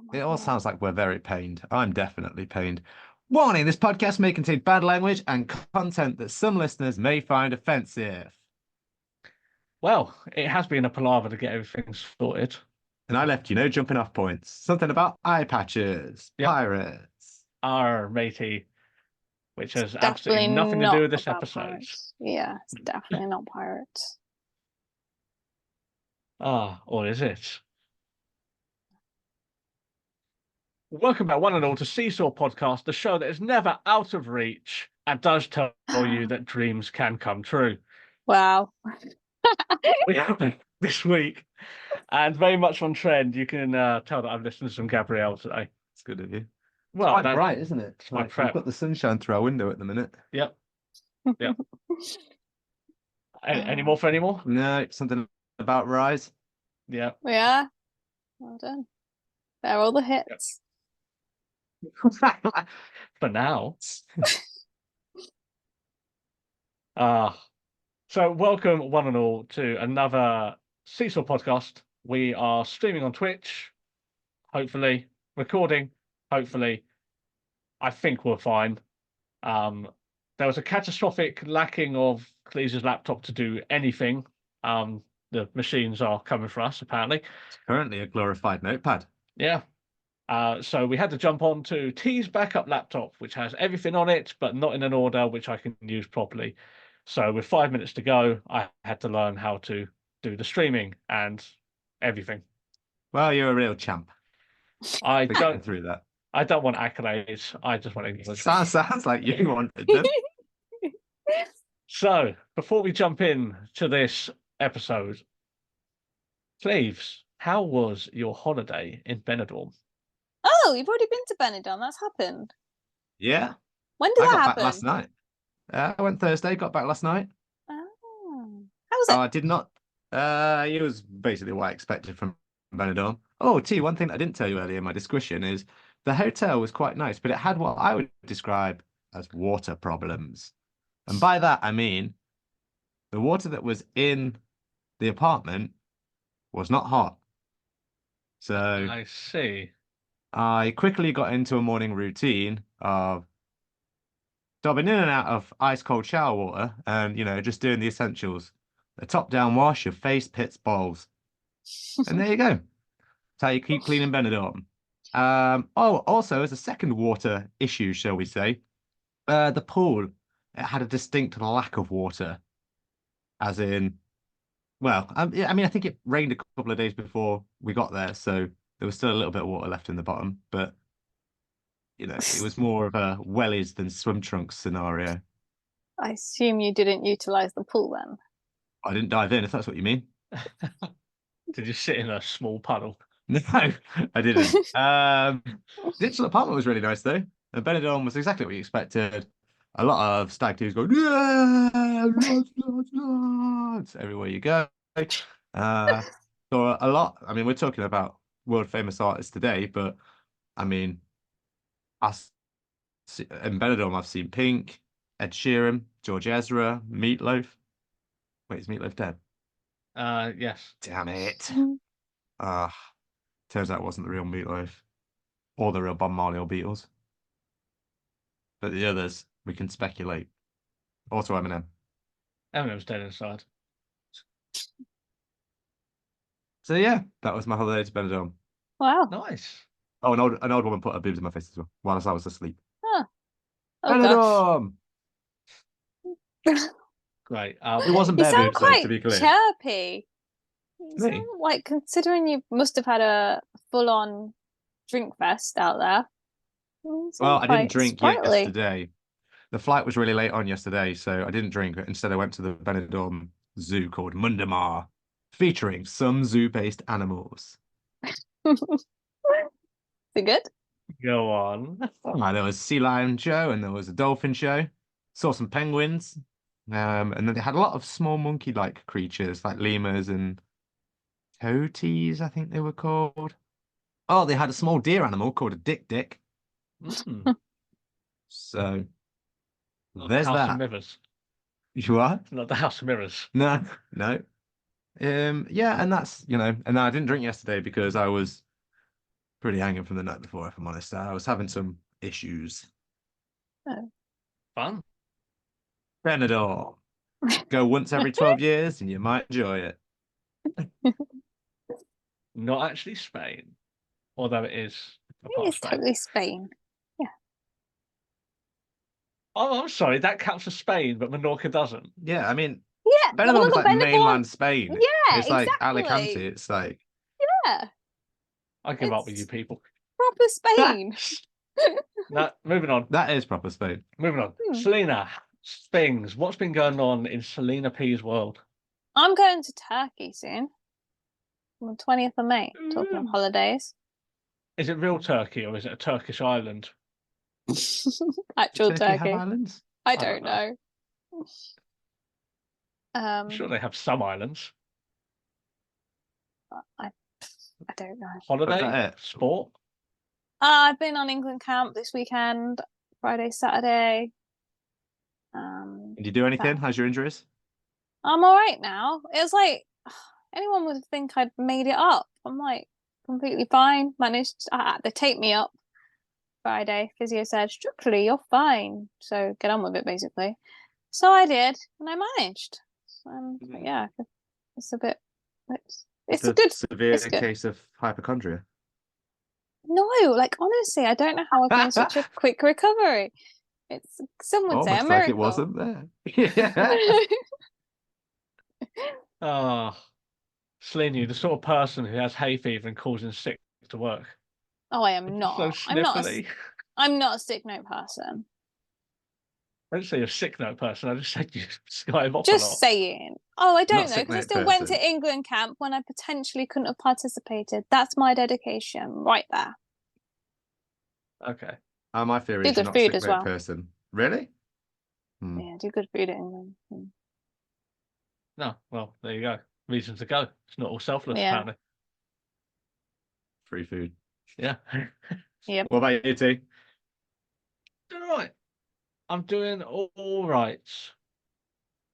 Oh my It all God. sounds like we're very pained. I'm definitely pained. Warning, this podcast may contain bad language and content that some listeners may find offensive. Well, it has been a palaver to get everything sorted. And I left you no jumping off points. Something about eye patches, Yep. pirates. Our matey, which has Definitely absolutely nothing to not do with this about episode. pirates. Yeah, it's definitely not pirates. Or is it? Welcome back, one and all, to Seesaw Podcast, the show that is never out of reach and does tell you that dreams can come true. Wow. We have been this week, and very much on trend. You can tell that I've listened to some Gabrielle today. It's good of you. Well, It's quite bright, isn't it? It's my We've prep. got the sunshine through our window at the minute. Yep. Yep. Any more for any more? No, something about Rise. Yeah. Yeah. Well done. They're all the hits. For now. So welcome one and all to another Seesaw podcast. We are streaming on Twitch, hopefully, recording, hopefully. I think we're fine. There was a catastrophic lacking of Cleaves' laptop to do anything. The machines are coming for us, apparently. It's currently a glorified notepad. Yeah. So we had to jump on to T's backup laptop, which has everything on it, but not in an order which I can use properly. So with 5 minutes to go, I had to learn how to do the streaming and everything. Well, you're a real champ. I For getting don't through that. I don't want accolades. I just want English. Sounds like you wanted them. So before we jump in to this episode, Cleaves, how was your holiday in Benidorm? Oh, you've already been to Benidorm. That's happened. Yeah. When did I that got happen? back last night. I went Thursday, got back last night. Oh. How was it? I did not. It was basically what I expected from Benidorm. Oh, one thing I didn't tell you earlier in my discussion is the hotel was quite nice, but it had what I would describe as water problems. And by that, I mean the water that was in the apartment was not hot. So I see. I quickly got into a morning routine of stopping in and out of ice cold shower water and, just doing the essentials. A top-down wash of face, pits, balls. And there you go. That's how you keep cleaning Benidorm. Also, as a second water issue, shall we say, the pool, it had a distinct lack of water. As in, well, I mean, I think it rained a couple of days before we got there, so there was still a little bit of water left in the bottom, but it was more of a wellies than swim trunks scenario. I assume you didn't utilize the pool then. I didn't dive in, if that's what you mean. Did you sit in a small puddle? No, I didn't. The actual apartment was really nice though. And Benidorm was exactly what you expected. A lot of stag do's going, yeah, lads, everywhere you go. So a lot. I mean, we're talking about world famous artists today, but I mean, in Benidorm, I've seen Pink, Ed Sheeran, George Ezra, Meatloaf. Wait, is Meatloaf dead? Yes. Damn it. Turns out it wasn't the real Meatloaf or the real Bob Marley or Beatles. But the others, we can speculate. Also Eminem. Eminem's dead inside. So yeah, that was my holiday to Benidorm. Wow. Nice. Oh, an old woman put her boobs in my face as well, whilst I was asleep. Oh Benidorm! gosh. Great. It wasn't You bare sound boobs, though, quite to be clear. chirpy. You Me? sound like, considering you must have had a full-on drink fest out there. Well, I didn't drink sprightly. yesterday. The flight was really late on yesterday, so I didn't drink. Instead, I went to the Benidorm zoo called Mundamar, featuring some zoo-based animals. Is it good? Go on. There was sea lion show and there was a dolphin show. Saw some penguins. And then they had a lot of small monkey-like creatures like lemurs and toaties, I think they were called. Oh, they had a small deer animal called a dick. So there's House that. of Mirrors. You are? Not the House of Mirrors. No. Yeah, and that's, and I didn't drink yesterday because I was pretty hanging from the night before, if I'm honest. I was having some issues. Fun. Benidorm. Go once every 12 years and you might enjoy it. Not actually Spain, although it is a part of It's Spain. totally Spain. Oh, I'm sorry, that counts for Spain, but Menorca doesn't. Yeah, I mean, Yeah, Benidorm's like Benidorm. mainland Spain. Yeah, It's like exactly. Alicante. It's like, Yeah, I give up with you It's- people. proper Spain. No, moving on. that is proper Spain. Moving on. Hmm. Selina, things. What's been going on in Selina P's world? I'm going to Turkey soon. On the 20th of May. Talking of holidays. Is it real Turkey or is it a Turkish island? Actual Does Turkey have Turkey. islands? I don't don't know. I'm sure they have some islands. I don't know. Holiday? it? Sport? I've been on England camp this weekend, Friday, Saturday. Did you do anything? How's your injuries? I'm all right now. It was like anyone would think I'd made it up. I'm like completely fine. Managed. They taped me up Friday. Physio said, structurally, you're fine. So get on with it, basically. So I did, and I managed. Yeah, it's a bit. It's a good. Severe It's good. case of hypochondria. No, like honestly, I don't know how I've made such a quick recovery. It's some would say a Almost like it miracle. wasn't there. Yeah. Ah, Selina, the sort of person who has hay fever and calls in sick to work. Oh, I am not. So sniffly. I'm not a sick note person. I didn't say you're a sick note person. I just said you sky him off a Just lot. saying. Oh, I don't Not know sick because I note still went person. to England camp when I potentially couldn't have participated. That's my dedication right there. Okay. My theory Do is you're good not a food sick as note well. person. Really? Yeah, do good food in England. No, well, there you go. Reason to go. It's not all selfless, Yeah. apparently. Free food. Yeah. Yep. What about you two? Doing all right. I'm doing all right.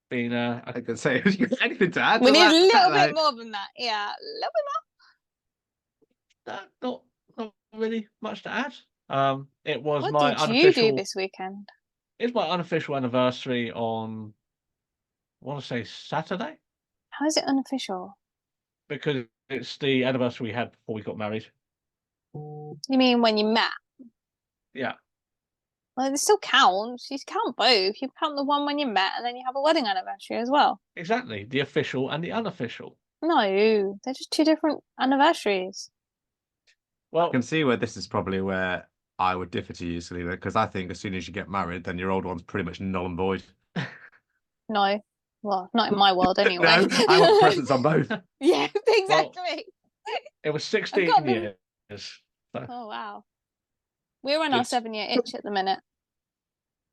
Been I could say, have you got anything to add We to need a that? little Like, bit more than that. Yeah, a little bit not really much to add. It was more. What my did you do unofficial. this weekend? It's my unofficial anniversary on, I want to say Saturday, How is it unofficial? because it's the anniversary we had before we got married. You mean when you met? Yeah, Well, it still counts. You count both. You count the one when you met, and then you have a wedding anniversary as well. exactly. The official and the unofficial. No, they're just two different anniversaries. I Well, can see where this is probably where I would differ to you, Selena, because I think as soon as you get married, then your old one's pretty much null and void. No, well, not in my world anyway. No, I want presents on both. Yeah, exactly. it was I've 16 got them. years. So Oh wow, we're on our Good. 7-year itch at the minute.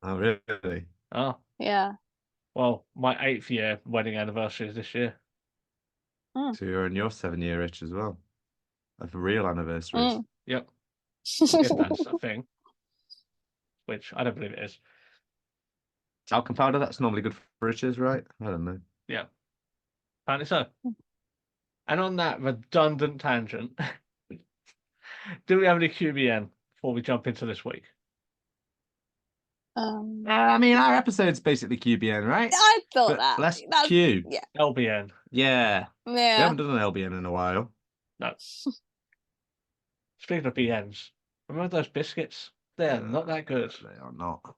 Oh, really? Oh, Yeah. well, my 8th year wedding anniversary is this year. So you're in your 7-year itch as well. Of real anniversaries. Yep. If that's a thing, which I don't believe it is. Talcum powder, that's normally good for itches, right? I don't know. Yeah. Apparently so. And on that redundant tangent, do we have any QBN before we jump into this week? I mean, our episode's basically QBN, right? I thought But that. let's That's, Q. yeah. LBN. Yeah. We Yeah. haven't done an LBN in a while. No. Speaking of BNs, remember those biscuits? They're not that good. They are not.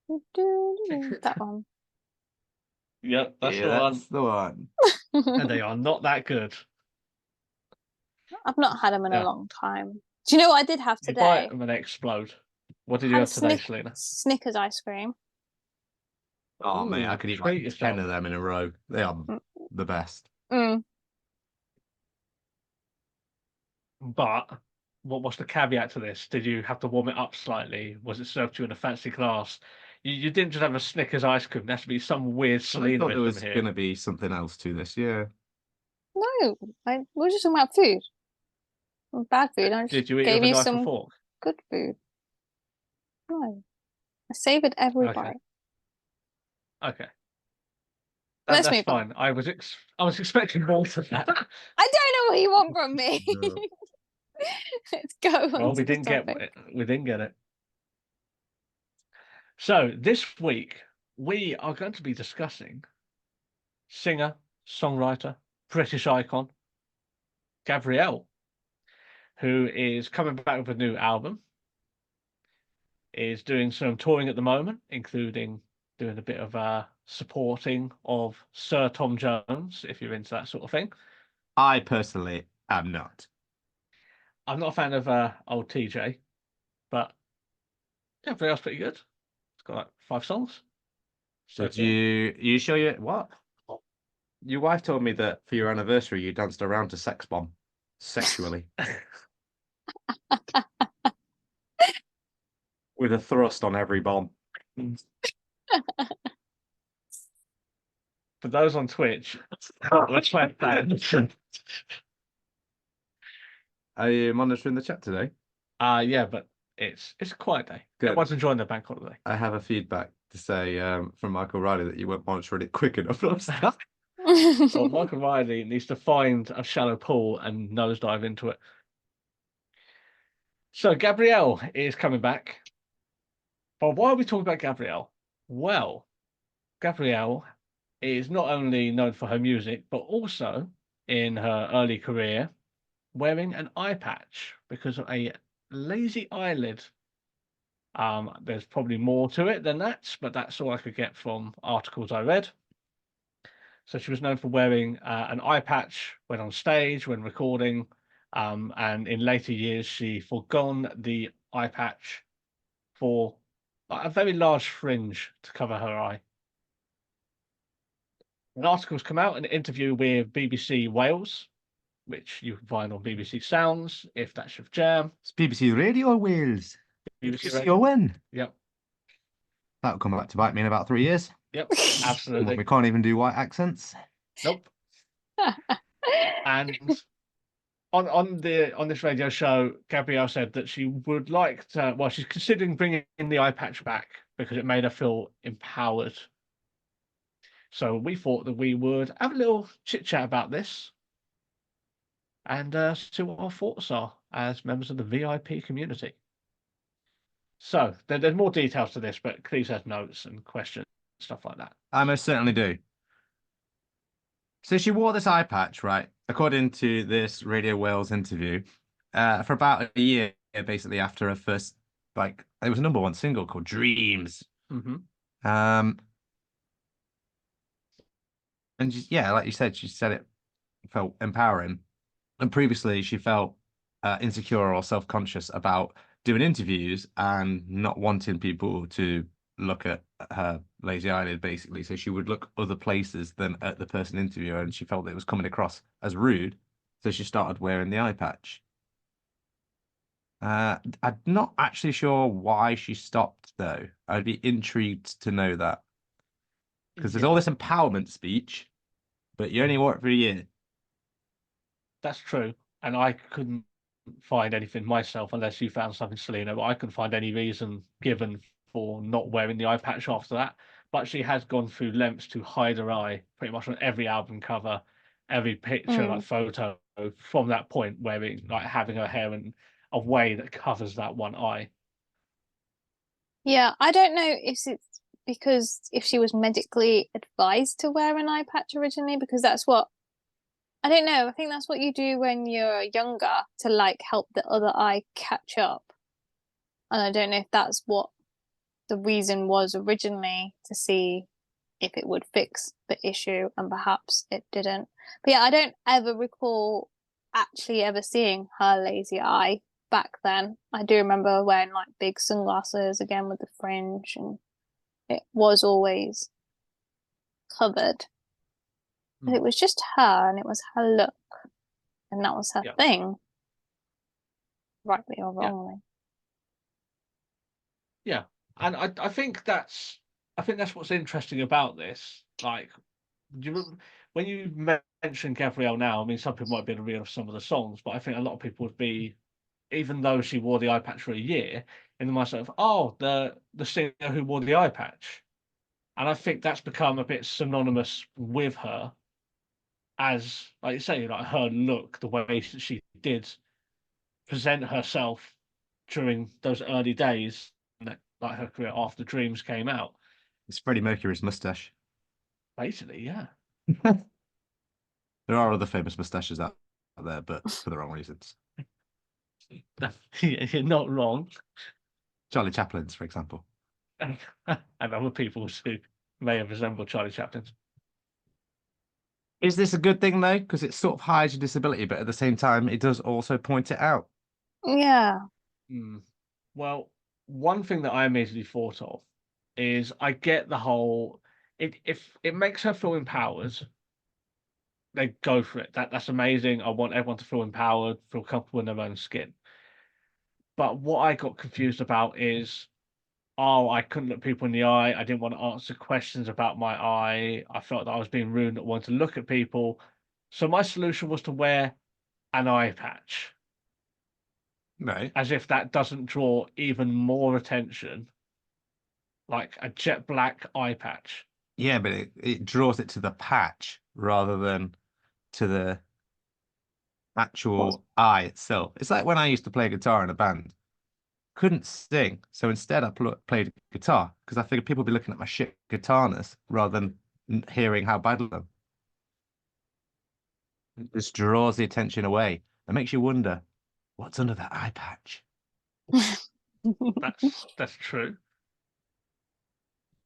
That one. Yep, that's Yeah, the one. that's the one. And they are not that good. I've not had them in Yeah. a long time. Do you know what I did have You buy today? them and they explode. What did you Had have a today, Selena? Snickers ice cream. Oh, mate, I Ooh, could eat treat like 10 yourself. of them in a row. They are the best. Mm. But what's the caveat to this? Did you have to warm it up slightly? Was it served to you in a fancy glass? You didn't just have a Snickers ice cream. There has to be some weird I Selena thought there was here. going to be something else to this, yeah. No, we're just talking about food. Bad food. I Did just you eat gave with a you knife and some fork? good food. No, I savoured every Okay. bite. Okay. Let's That's move on. fine. I was expecting more than that. I don't know what you want from me. No. Let's go on Well, to the topic. we didn't get it. So this week we are going to be discussing singer, songwriter, British icon, Gabrielle, who is coming back with a new album, is doing some touring at the moment, including doing a bit of supporting of Sir Tom Jones, if you're into that sort of thing. I personally am not. I'm not a fan of old TJ, but Gabrielle's pretty good. It's got like 5 songs. So Did you sure you what? Your wife told me that for your anniversary you danced around to Sex Bomb sexually with a thrust on every bomb. For those on Twitch, let's play that. Are you monitoring the chat today? Yeah, but it's a quiet day. Good. Everyone's enjoying their bank holiday. I have a feedback to say from Michael Riley that you weren't monitoring it quick enough. Well, Michael Riley needs to find a shallow pool and nosedive into it. So Gabrielle is coming back. But why are we talking about Gabrielle? Well, Gabrielle is not only known for her music, but also in her early career wearing an eye patch because of a lazy eyelid. There's probably more to it than that, but that's all I could get from articles I read. So she was known for wearing an eye patch when on stage, when recording, and in later years she forgone the eye patch for a very large fringe to cover her eye. An article's come out, an interview with BBC Wales, which you can find on BBC Sounds if that's your jam. It's BBC Radio Wales. BBC CON. Yep. That'll come back to bite me in about 3 years. Yep, What, absolutely. we can't even do white accents. Nope. And on this radio show, Gabrielle said that she would like to. Well, she's considering bringing the eye patch back because it made her feel empowered. So we thought that we would have a little chit chat about this and see what our thoughts are as members of the VIP community. So there's more details to this, but Cleaves has notes and questions, stuff like that. I most certainly do. So she wore this eye patch, right? According to this Radio Wales interview, for about a year, basically after her first, like, it was a #1 single called Dreams. Mm-hmm. And yeah, like you said, she said it felt empowering. And previously, she felt insecure or self-conscious about doing interviews and not wanting people to look at her lazy eyelid, basically. So she would look other places than at the person interviewer, and she felt that it was coming across as rude. So she started wearing the eye patch. I'm not actually sure why she stopped, though. I'd be intrigued to know that. Because there's all this empowerment speech, but you only wore it for a year. That's true. And I couldn't find anything myself unless you found something, Selina, but I couldn't find any reason given for not wearing the eye patch after that. But she has gone through lengths to hide her eye pretty much on every album cover, every picture, like photo from that point, wearing, like, having her hair in a way that covers that one eye. Yeah, I don't know if it's because if she was medically advised to wear an eye patch originally, because that's what I don't know. I think that's what you do when you're younger to like help the other eye catch up. And I don't know if that's what the reason was originally, to see if it would fix the issue, and perhaps it didn't. But yeah, I don't ever recall actually ever seeing her lazy eye back then. I do remember wearing like big sunglasses again with the fringe, and it was always covered. But it was just her, and it was her look, and that was her thing, rightly or wrongly. Yeah, and I think that's what's interesting about this. Like, when you mention Gabrielle now, I mean, some people might be able to read off some of the songs, but I think a lot of people would be, even though she wore the eye patch for a year, in the mindset of, oh, the singer who wore the eye patch. And I think that's become a bit synonymous with her as, like you say, like her look, the way she did present herself during those early days, like her career after Dreams came out. It's Freddie Mercury's mustache. Basically, yeah. There are other famous mustaches out there, but for the wrong reasons. You're not wrong. Charlie Chaplin's, for example. And other people who may have resembled Charlie Chaplin. Is this a good thing though? Because it sort of hides your disability, but at the same time, it does also point it out. Yeah. Well, one thing that I immediately thought of is I get the whole if it makes her feel empowered, they go for it. That's amazing. I want everyone to feel empowered, feel comfortable in their own skin. But what I got confused about is, oh, I couldn't look people in the eye. I didn't want to answer questions about my eye. I felt that I was being rude, not wanting to look at people. So my solution was to wear an eye patch, Right. as if that doesn't draw even more attention, like a jet black eye patch. Yeah, but it draws it to the patch rather than to the What's actual eye itself. It's like when I used to play guitar in a band. Couldn't sing, so instead I played guitar because I figured people would be looking at my shit guitarness rather than hearing how bad I am. It just draws the attention away. It makes you wonder what's under that eye patch. That's true.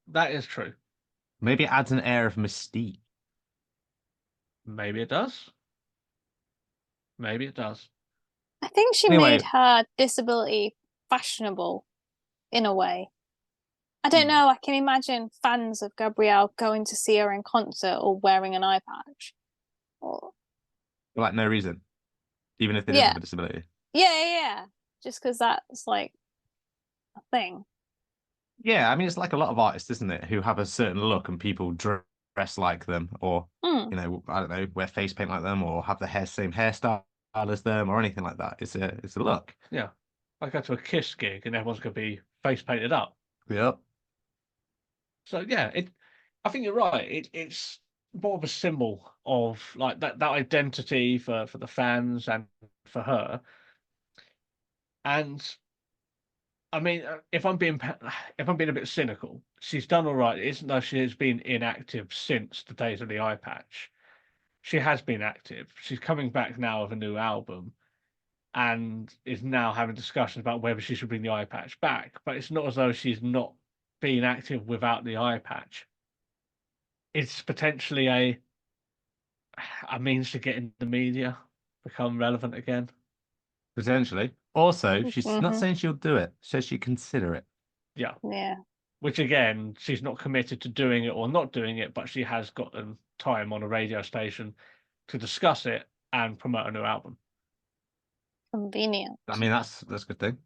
That is true. Maybe it adds an air of mystique. Maybe it does. Maybe it does. I think she made Anyway, her disability fashionable in a way. I don't Hmm. know. I can imagine fans of Gabrielle going to see her in concert or wearing an eye patch. Or for like no reason, even if they didn't yeah, have a disability. yeah. Just because that's like a thing. Yeah, I mean it's like a lot of artists, isn't it, who have a certain look and people dress like them, or Mm. I don't know, wear face paint like them, or have the same hairstyle as them, or anything like that. It's a look. Yeah. I go to a Kiss gig and everyone's gonna be face painted up. Yep. So yeah, I think you're right. It's more of a symbol of like that identity for the fans and for her. And I mean, if I'm being a bit cynical, she's done all right. It isn't though she has been inactive since the days of the eye patch. She has been active. She's coming back now with a new album and is now having discussions about whether she should bring the eye patch back. But it's not as though she's not being active without the eye patch. It's potentially a means to get in the media, become relevant again. Potentially. Also, she's not Hmm. saying she'll do it, says she consider it. Yeah. Yeah. Which again, she's not committed to doing it or not doing it, but she has gotten time on a radio station to discuss it and promote a new album. Convenient. I mean, that's a good thing.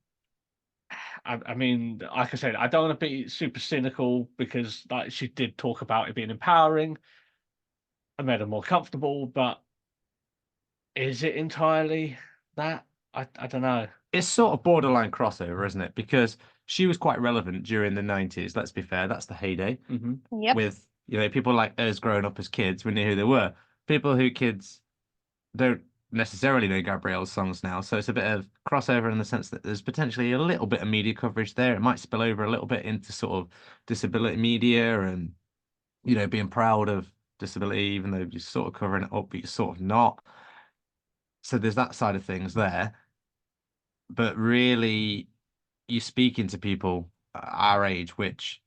I mean, like I said, I don't want to be super cynical because like she did talk about it being empowering and made her more comfortable, but is it entirely that? I don't know. It's sort of borderline crossover, isn't it? Because she was quite relevant during the 90s. Let's be fair, that's the heyday. Hmm. Yep. With, people like us growing up as kids, we knew who they were. People who kids don't necessarily know Gabrielle's songs now. So it's a bit of crossover in the sense that there's potentially a little bit of media coverage there. It might spill over a little bit into sort of disability media and, being proud of disability, even though you're sort of covering it up, but you're sort of not. So there's that side of things there. But really, you're speaking to people our age, which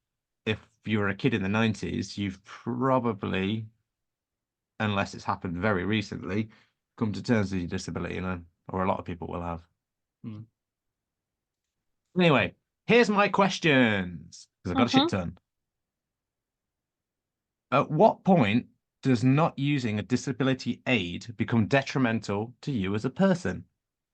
if you were a kid in the 90s, you've probably, unless it's happened very recently, come to terms with your disability, or a lot of people will have. Mm. Anyway, here's my questions, because I've got a shit Hmm. ton. At what point does not using a disability aid become detrimental to you as a person?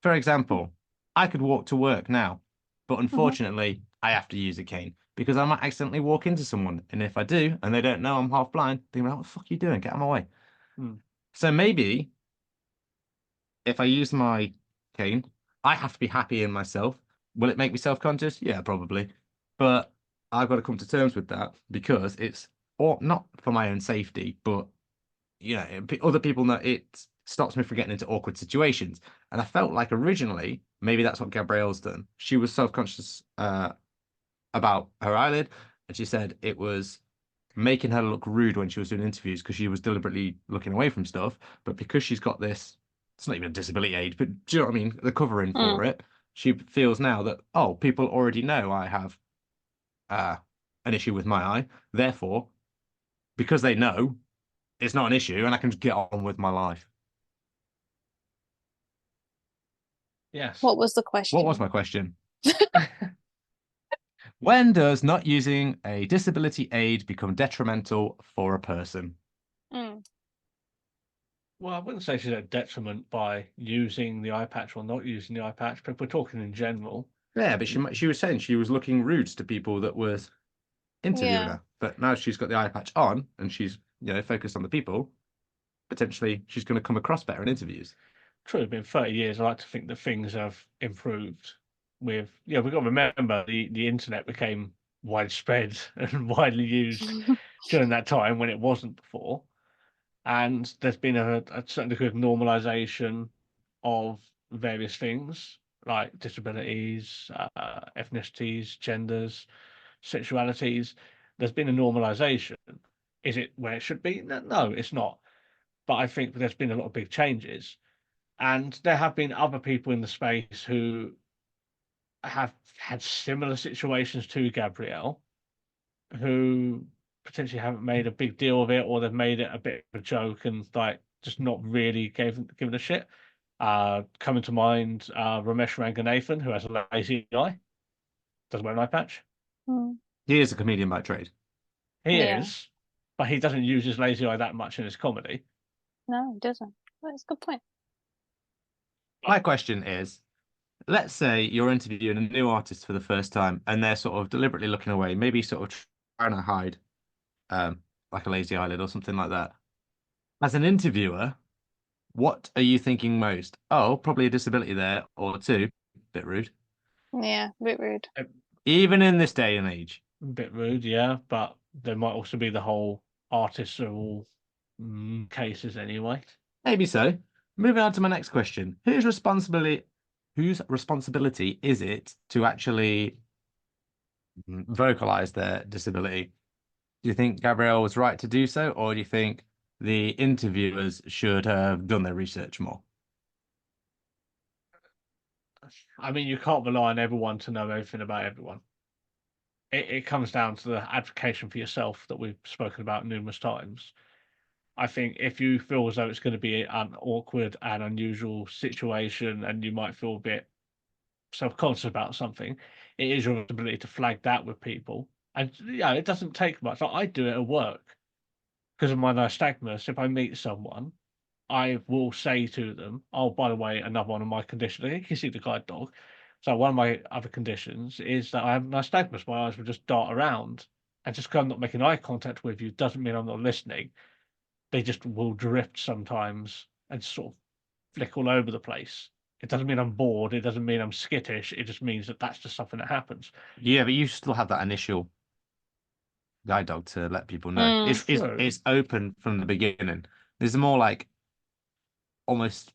For example, I could walk to work now, but Hmm. unfortunately, I have to use a cane because I might accidentally walk into someone. And if I do, and they don't know I'm half blind, they're like, what the fuck are you doing? Get out of my way. Mm. So maybe if I use my cane, I have to be happy in myself. Will it make me self-conscious? Yeah, probably. But I've got to come to terms with that because it's or not for my own safety, but other people know it stops me from getting into awkward situations. And I felt like originally, maybe that's what Gabrielle's done. She was self-conscious about her eyelid, and she said it was making her look rude when she was doing interviews because she was deliberately looking away from stuff. But because she's got this, it's not even a disability age, but do you know what I mean? The covering Mm. for it, she feels now that, oh, people already know I have uh, an issue with my eye. Therefore, because they know, it's not an issue, and I can just get on with my life. Yes. What was the What was question? my question? When does not using a disability aid become detrimental for a person? Mm. Well, I wouldn't say she's at detriment by using the eye patch or not using the eye patch, but we're talking in general. Yeah, but she was saying she was looking rude to people that was interviewing Yeah. her. But now she's got the eye patch on and she's, focused on the people. Potentially she's going to come across better in interviews. True, it's been 30 years. I like to think that things have improved we've got to remember the internet became widespread and widely used during that time when it wasn't before. And there's been a certain degree of normalization of various things like disabilities, ethnicities, genders, sexualities. There's been a normalization. Is it where it should be? No, it's not. But I think there's been a lot of big changes. And there have been other people in the space who have had similar situations to Gabrielle, who potentially haven't made a big deal of it, or they've made it a bit of a joke and like just not really given a shit. Coming to mind, Ramesh Ranganathan, who has a lazy eye, doesn't wear an eye patch. Mm. He is a comedian by trade. He Yeah. is, but he doesn't use his lazy eye that much in his comedy. No, it doesn't. That's a good point. My question is, let's say you're interviewing a new artist for the first time and they're sort of deliberately looking away, maybe sort of trying to hide um, like a lazy eyelid or something like that. As an interviewer, what are you thinking most? Oh, probably a disability there, or two, bit rude. Yeah, a bit rude. A Even in this day and age. bit rude, yeah, but there might also be the whole artists are all cases anyway. Maybe so. Moving on to my next question. Whose responsibility is it to actually vocalize their disability? Do you think Gabrielle was right to do so, or do you think the interviewers should have done their research more? I mean, you can't rely on everyone to know everything about everyone. It comes down to the advocation for yourself that we've spoken about numerous times. I think if you feel as though it's going to be an awkward and unusual situation and you might feel a bit self-conscious about something, it is your ability to flag that with people. And yeah, it doesn't take much. Like, I do it at work because of my nystagmus. If I meet someone, I will say to them, "Oh, by the way, another one of my conditions." You can see the guide dog. So one of my other conditions is that I have nystagmus. My eyes will just dart around, and just because I'm not making eye contact with you doesn't mean I'm not listening. They just will drift sometimes and sort of flick all over the place. It doesn't mean I'm bored. It doesn't mean I'm skittish. It just means that that's just something that happens. Yeah, but you still have that initial guide dog to let people know. Mm. True. It's open from the beginning. There's more like almost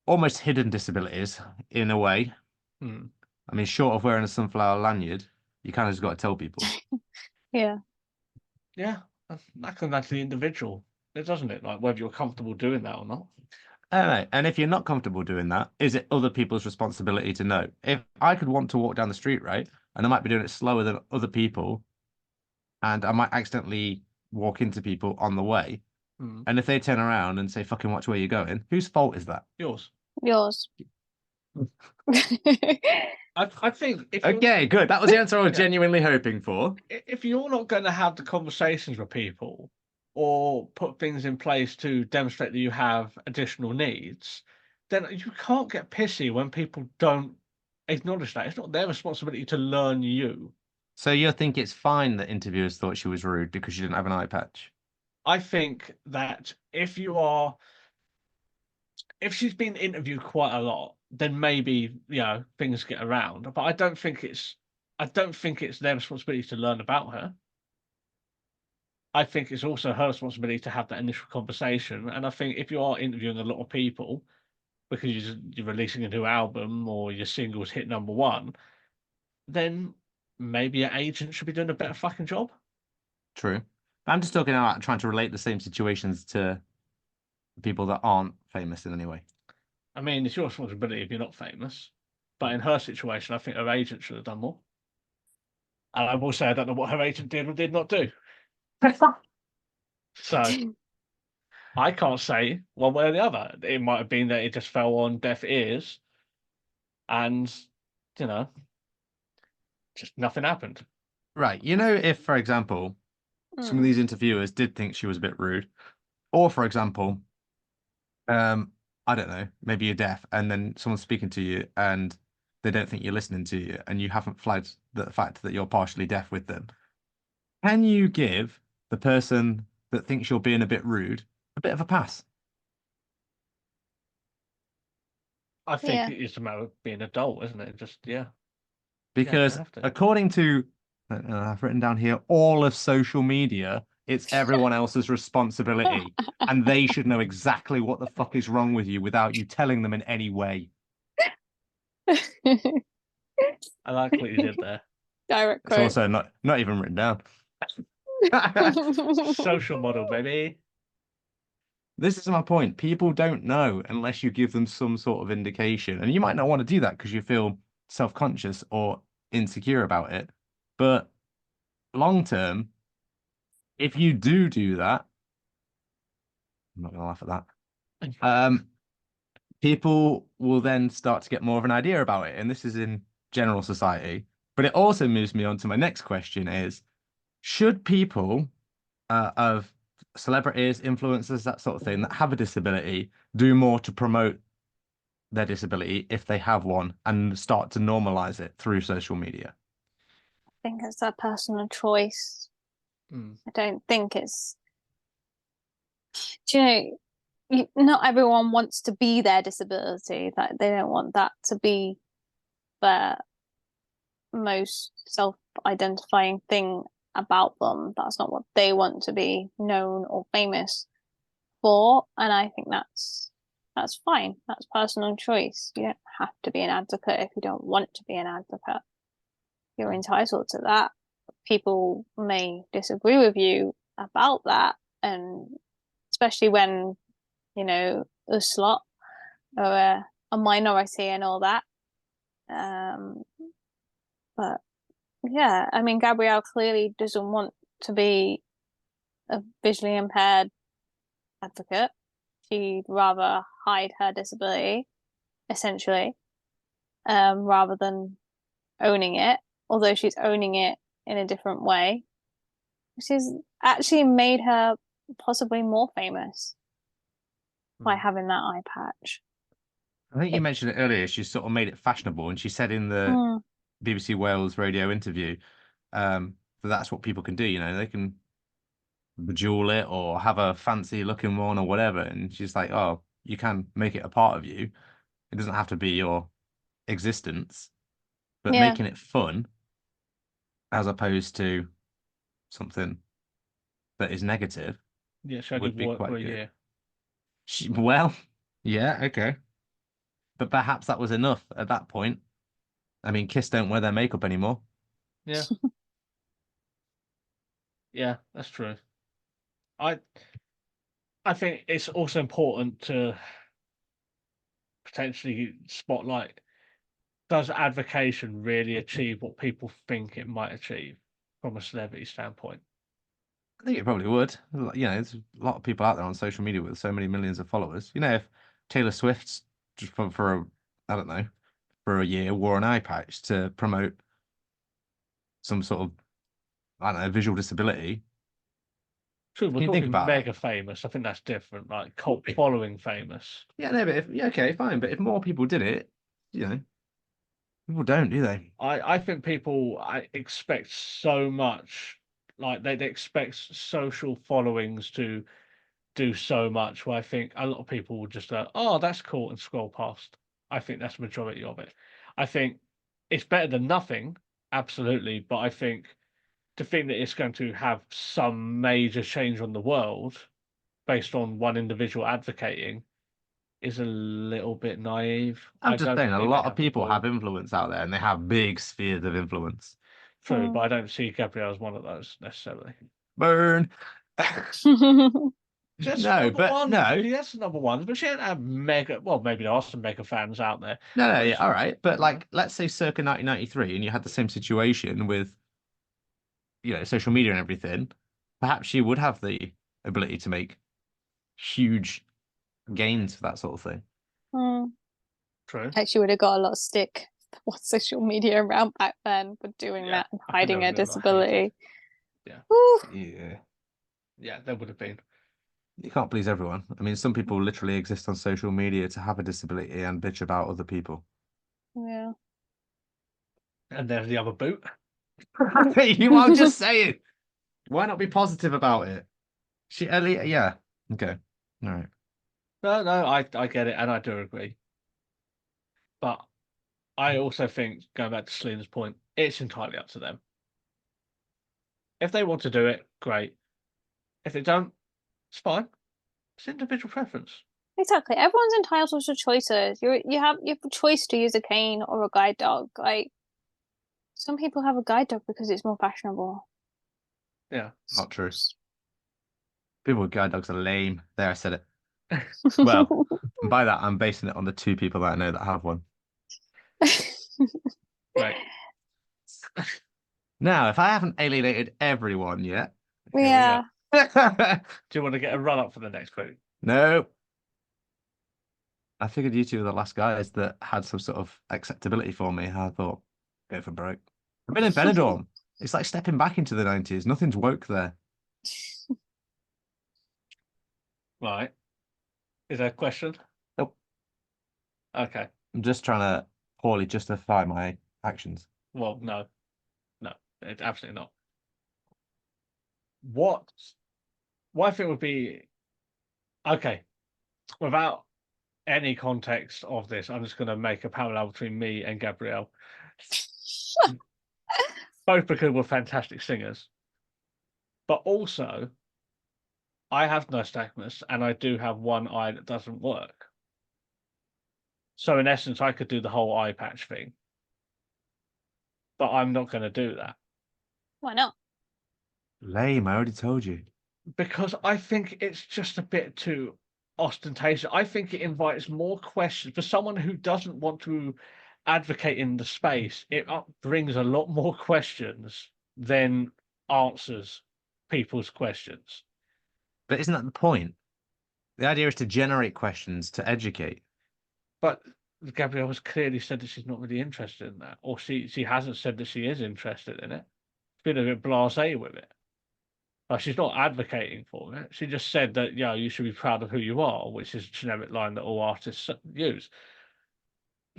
almost hidden disabilities in a way. Hmm. I mean, short of wearing a sunflower lanyard, you kind of just got to tell people. Yeah. Yeah, that comes down to the individual, doesn't it? Like whether you're comfortable doing that or not. I don't know. And if you're not comfortable doing that, is it other people's responsibility to know? If I could want to walk down the street, right, and I might be doing it slower than other people, and I might accidentally walk into people on the way, Hmm. and if they turn around and say, fucking watch where you're going, whose fault is that? Yours. Yours. I think if you're Okay, good. That was the answer I was yeah, genuinely hoping for. if you're not going to have the conversations with people or put things in place to demonstrate that you have additional needs, then you can't get pissy when people don't acknowledge that. It's not their responsibility to learn you. So you think it's fine that interviewers thought she was rude because she didn't have an eye patch? I think that if she's been interviewed quite a lot, then maybe things get around. But I don't think it's their responsibility to learn about her. I think it's also her responsibility to have that initial conversation. And I think if you are interviewing a lot of people because you're releasing a new album or your singles hit #1, then maybe your agent should be doing a better fucking job. True. But I'm just talking about trying to relate the same situations to people that aren't famous in any way. I mean, it's your responsibility if you're not famous. But in her situation, I think her agent should have done more. And I will say I don't know what her agent did or did not do. So I can't say one way or the other. It might have been that it just fell on deaf ears and, you know, just nothing happened. Right. You know, if, for example, some of these interviewers did think she was a bit rude, or, for example, I don't know, maybe you're deaf and then someone's speaking to you and they don't think you're listening to you and you haven't flagged the fact that you're partially deaf with them. Can you give the person that thinks you're being a bit rude a bit of a pass? I think Yeah. it's a matter of being adult, isn't it? Just, yeah. Because have to. according to, I've written down here, all of social media, it's everyone else's responsibility. And they should know exactly what the fuck is wrong with you without you telling them in any way. I like what you did there. Direct It's quote. also not even written down. Social model, baby. This is my point. People don't know unless you give them some sort of indication. And you might not want to do that because you feel self-conscious or insecure about it. But long term, if you do that, I'm not going to laugh at that. People will then start to get more of an idea about it. And this is in general society. But it also moves me on to my next question is, should people of celebrities, influencers, that sort of thing, that have a disability, do more to promote their disability if they have one and start to normalize it through social media? I think it's their personal choice. I don't think it's, do you know, not everyone wants to be their disability. That they don't want that to be their most self-identifying thing about them. That's not what they want to be known or famous for. And I think that's fine. That's personal choice. You don't have to be an advocate if you don't want to be an advocate. You're entitled to that. People may disagree with you about that, and especially when, you know, a slot or a minority and all that. But yeah, I mean, Gabrielle clearly doesn't want to be a visually impaired advocate. She'd rather hide her disability, essentially, rather than owning it, although she's owning it in a different way, which has actually made her possibly more famous by having that eye patch. I think you mentioned it earlier. She sort of made it fashionable, and she said in the BBC Wales radio interview that that's what people can do. You know, they can bejewel it or have a fancy looking one or whatever. And she's like, oh, you can make it a part of you. It doesn't have to be your existence, but Yeah, making it fun as opposed to something that is negative Yeah, she only would be wore it for quite a good. year. Well, yeah, okay. But perhaps that was enough at that point. I mean, Kiss don't wear their makeup anymore. Yeah. Yeah, that's true. I I think it's also important to potentially spotlight, does advocation really achieve what people think it might achieve from a celebrity standpoint? I think it probably would. You know, there's a lot of people out there on social media with so many millions of followers. You know, if Taylor Swift's just for a, I don't know, for a year wore an eye patch to promote some sort of, I don't know, visual disability. True, we're Can you think talking about it? mega famous. I think that's different, like cult following famous. Yeah, no, but if, yeah, okay, fine. But if more people did it, you know, people don't, do they? I think people expect so much, like they expect social followings to do so much, where I think a lot of people will just go, oh, that's cool, and scroll past. I think that's the majority of it. I think it's better than nothing, absolutely. But I think to think that it's going to have some major change on the world based on one individual advocating is a little bit naive. I'm I just don't saying, a think they lot of have the people ball. have influence out there, and they have big spheres of influence. True, but I don't see Gabrielle as one of those necessarily. Burn. Just No, number but one. no. Yes, number one, but she don't have mega. Well, maybe there are some mega fans out there. No, But yeah, all right. But like, let's say circa 1993, and you had the same situation with, social media and everything. Perhaps you would have the ability to make huge gains for that sort of thing. True. Actually, would have got a lot of stick for social media around back then for doing that and I think hiding they her would have got disability. hated. Yeah. Woo. Yeah. Yeah, there would have been. You can't please everyone. I mean, some people literally exist on social media to have a disability and bitch about other people. Yeah. And there's the other boot. I'm just saying. Why not be positive about it? Yeah. Okay. All right. No, I get it, and I do agree. But I also think, going back to Selina's point, it's entirely up to them. If they want to do it, great. If they don't, it's fine. It's individual preference. Exactly. Everyone's entitled to choices. You have a choice to use a cane or a guide dog. Like some people have a guide dog because it's more fashionable. Yeah. Not true. People with guide dogs are lame. There, I said it. Well, and by that, I'm basing it on the two people that I know that have one. Right. Now, if I haven't alienated everyone yet, Yeah. Do you want to get a run up for the next quote? no. I figured you two were the last guys that had some sort of acceptability for me. I thought, go for broke. I've been in Benidorm. It's like stepping back into the 90s. Nothing's woke there. Right. Is there a question? Nope. Okay. I'm just trying to poorly justify my actions. Well, no, it's absolutely not. What I think would be okay, without any context of this, I'm just going to make a parallel between me and Gabrielle. Both because we're fantastic singers, but also I have nystagmus and I do have one eye that doesn't work. So in essence, I could do the whole eye patch thing, but I'm not going to do that. Why not? Lame, I already told you. Because I think it's just a bit too ostentatious. I think it invites more questions for someone who doesn't want to advocate in the space. It brings a lot more questions than answers people's questions. But isn't that the point? The idea is to generate questions, to educate. But Gabrielle has clearly said that she's not really interested in that, or she hasn't said that she is interested in it. She's been a bit blasé with it. She's not advocating for it. She just said that, you should be proud of who you are, which is a generic line that all artists use.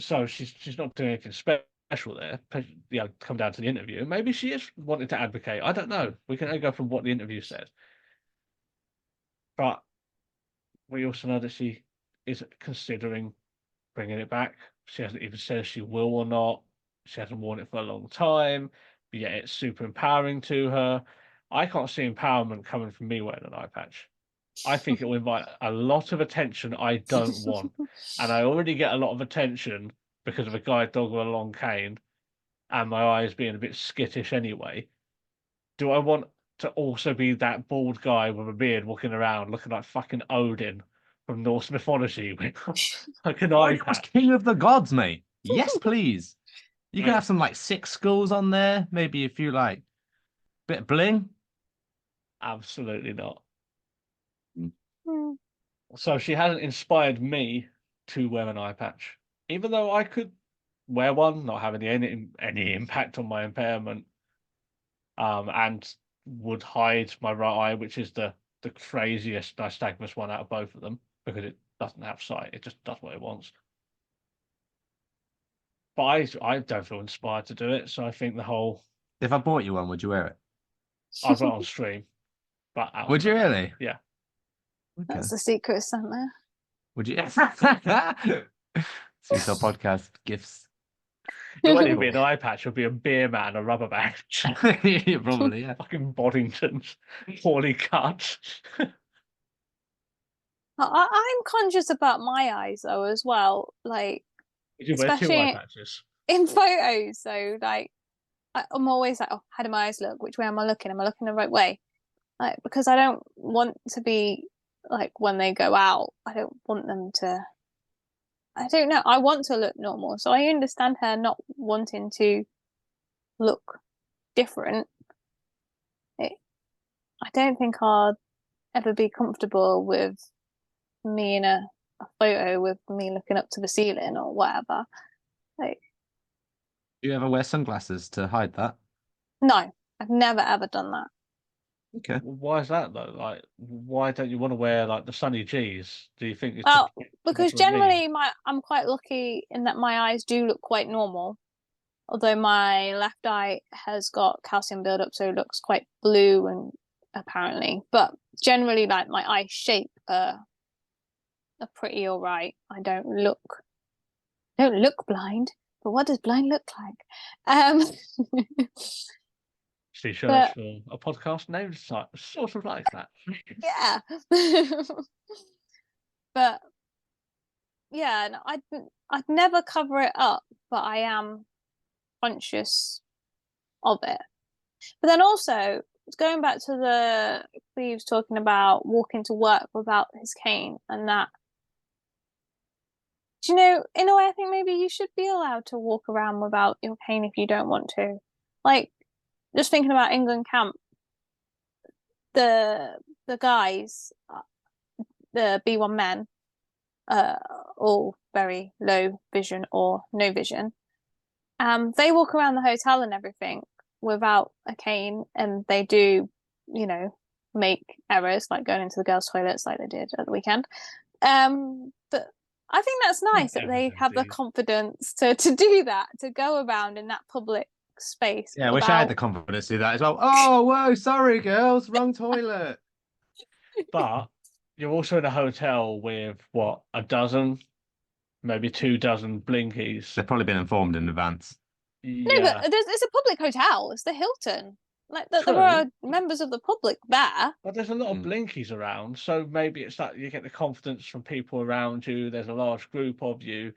So she's not doing anything special there. Come down to the interview. Maybe she is wanting to advocate. I don't know. We can only go from what the interview said. But we also know that she is considering bringing it back. She hasn't even said if she will or not. She hasn't worn it for a long time, but yet it's super empowering to her. I can't see empowerment coming from me wearing an eye patch. I think it will invite a lot of attention I don't want. And I already get a lot of attention because of a guide dog with a long cane and my eyes being a bit skittish anyway. Do I want to also be that bald guy with a beard walking around looking like fucking Odin from Norse mythology with like an eye patch? King of the gods, mate. Yes, please. You can Mate. have some like 6 skulls on there, maybe a few like bit of bling. Absolutely not. Hmm. So she hasn't inspired me to wear an eye patch, even though I could wear one, not having any impact on my impairment, and would hide my right eye, which is the craziest nystagmus one out of both of them because it doesn't have sight; it just does what it wants. But I don't feel inspired to do it, so I think the whole If I bought you one, would you wear it? I'd wear it on stream, but Would you really? Yeah. Okay. That's the secret Santa. Would you? Seesaw podcast gifts. It won't even be an eye patch. It'll be a beer man, a rubber band. Probably, yeah. Fucking Boddingtons, poorly cut. I'm conscious about my eyes though as well, like Would you wear 2 eye especially patches? in photos. So like I'm always like, oh, how do my eyes look? Which way am I looking? Am I looking the right way? Like because I don't want to be like when they go out, I don't want them to. I don't know. I want to look normal, so I understand her not wanting to look different. It, I don't think I'd ever be comfortable with me in a photo with me looking up to the ceiling or whatever. Like, Do you ever wear sunglasses to hide that? no, I've never ever done that. Okay. Why is that though? Like, why don't you want to wear like the sunny G's? Do you think it's to Well, protect the because bottom of the knee? generally I'm quite lucky in that my eyes do look quite normal. Although my left eye has got calcium buildup, so it looks quite blue and apparently. But generally, like my eye shape are pretty all right. I don't look blind, but what does blind look like? T-shirts But for a podcast named sort of like that. yeah. But yeah, no, I'd never cover it up, but I am conscious of it. But then also going back to the Cleaves talking about walking to work without his cane and that, do you know, in a way, I think maybe you should be allowed to walk around without your cane if you don't want to. Like, just thinking about England camp, the the guys, the B1 men, uh, all very low vision or no vision. They walk around the hotel and everything without a cane, and they do, you know, make errors like going into the girls' toilets like they did at the weekend. But I think that's nice that Errors they have the indeed. confidence to do that, to go around in that public space Yeah, I wish I had the without. confidence to do that as well. Oh, whoa, sorry, girls, wrong toilet. But you're also in a hotel with what, a dozen, maybe 2 dozen blinkies. They've probably been informed in advance. No, but Yeah, it's a public hotel. It's the Hilton. Like there true. are members of the public there. But there's a lot of Mm. blinkies around, so maybe it's that you get the confidence from people around you. There's a large group of you.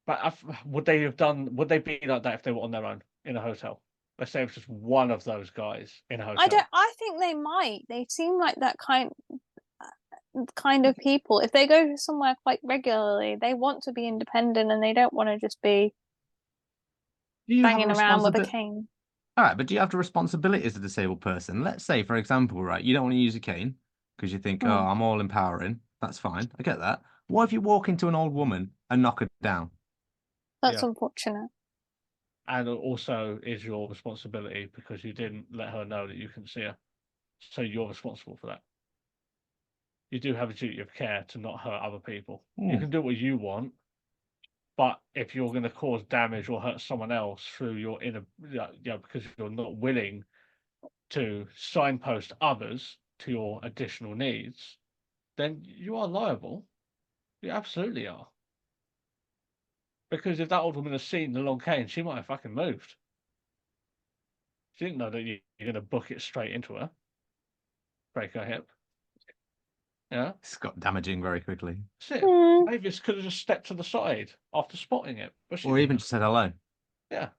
But would they have done? Would they be like that if they were on their own in a hotel? Let's say it was just one of those guys in a I don't. hotel. I think they might. They seem like that kind of people. If they go somewhere quite regularly, they want to be independent and they don't want to just be Do you have a banging around with a responsibility? cane. All right, but do you have the responsibility as a disabled person? Let's say, for example, right, you don't want to use a cane because you think, oh, Mm, I'm all empowering. That's fine. I get that. What if you walk into an old woman and knock her down? that's Yeah, unfortunate. and also is your responsibility because you didn't let her know that you can see her, so you're responsible for that. You do have a duty of care to not hurt other people. You Hmm. can do what you want, but if you're going to cause damage or hurt someone else through your inner, yeah, because you're not willing to signpost others to your additional needs, then you are liable. You absolutely are. Because if that old woman has seen the long cane, she might have fucking moved. She didn't know that you're going to book it straight into her, break her hip. Yeah, It's got damaging very quickly. that's it. Mm, Maybe it could have just stepped to the side after spotting it, but she Or even didn't. just said hello. Yeah.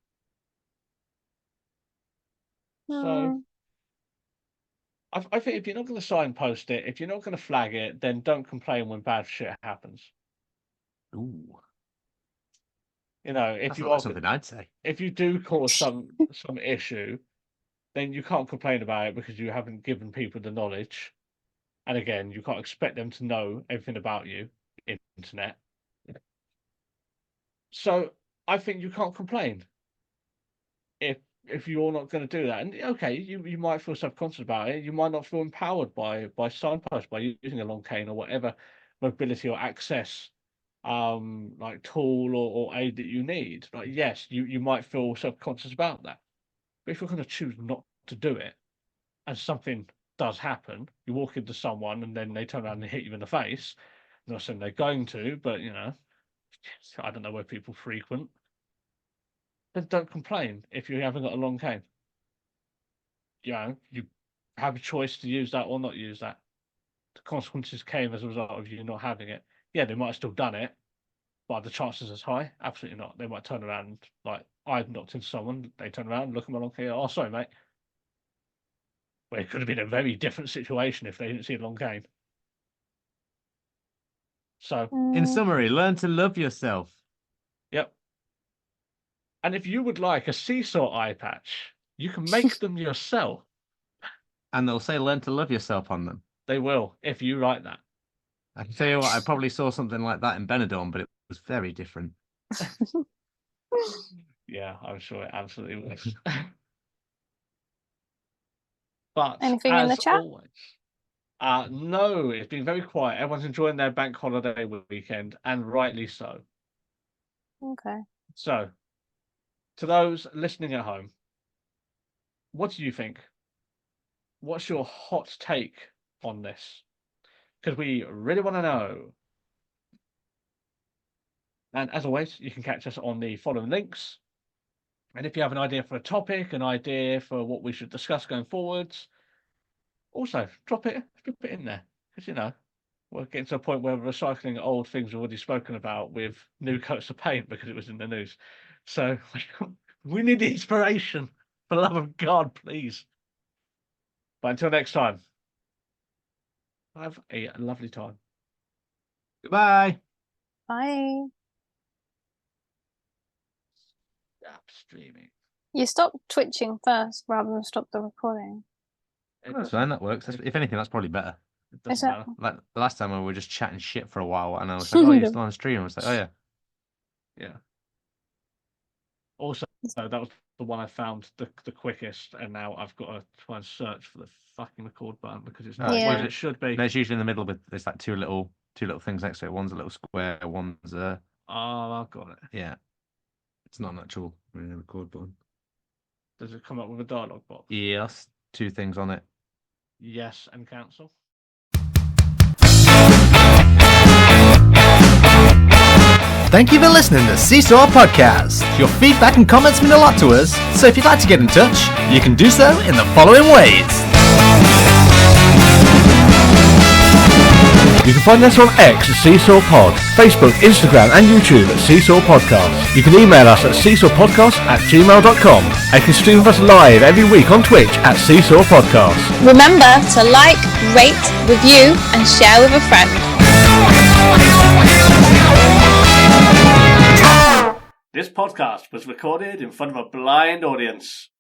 So mm. I think if you're not going to signpost it, if you're not going to flag it, then don't complain when bad shit happens. Ooh, You know, that's not something I'd say. if you do cause some issue, then you can't complain about it because you haven't given people the knowledge. And again, you can't expect them to know everything about you, internet. So I think you can't complain if you're not going to do that. And okay, you might feel subconscious about it. You might not feel empowered by signpost, by using a long cane or whatever mobility or access like tool or aid that you need. Like yes, you might feel subconscious about that. But if you're going to choose not to do it and something does happen, you walk into someone and then they turn around and hit you in the face. I'm not saying they're going to, but you know, I don't know where people frequent. then don't complain if you haven't got a long cane. You have a choice to use that or not use that. The consequences came as a result of you not having it. Yeah, they might have still done it, but are the chances as high? Absolutely not. They might turn around, like I've knocked into someone, they turn around, look at my long cane, oh, sorry, mate. Well, it could have been a very different situation if they didn't see a long cane. So, In summary, learn to love yourself. yep. And if you would like a seesaw eye patch, you can make them yourself. And they'll say learn to love yourself on them. They will, if you write that. I can tell you what, I probably saw something like that in Benidorm, but it was very different. Yeah, I'm sure it absolutely was. But Anything in the as chat? always, no, it's been very quiet. Everyone's enjoying their bank holiday weekend, and rightly so. Okay. So, to those listening at home, what do you think? What's your hot take on this? Because we really want to know. And as always, you can catch us on the following links. And if you have an idea for a topic, an idea for what we should discuss going forwards, also drop it in there. Because, we're getting to a point where we're recycling old things we've already spoken about with new coats of paint because it was in the news. So we need the inspiration. For the love of God, please. But until next time, have a lovely time. Goodbye. Bye. Stop streaming. You stop twitching first rather than stop the recording. That's fine, that works. If anything, that's probably better. It Is doesn't that? matter. Like the last time we were just chatting shit for a while, and I was like, "Oh, you're still on stream." I was like, "Oh yeah." Yeah. Also, that was the one I found the quickest, and now I've got to try and search for the fucking record button because it's not where it should be. No, it's usually in the middle, but there's like two little things next to it. One's a little square, one's Oh, I've got it. yeah. It's not an actual record button. Does it come up with a dialogue box? Yes, two things on it. Yes, and cancel. Thank you for listening to Seesaw Podcast. Your feedback and comments mean a lot to us, so if you'd like to get in touch, you can do so in the following ways. You can find us on X at Seesaw Pod, Facebook, Instagram and YouTube at Seesaw Podcast. You can email us at seesawpodcast@gmail.com and you can stream with us live every week on Twitch at Seesaw Podcast. Remember to like, rate, review and share with a friend. This podcast was recorded in front of a blind audience.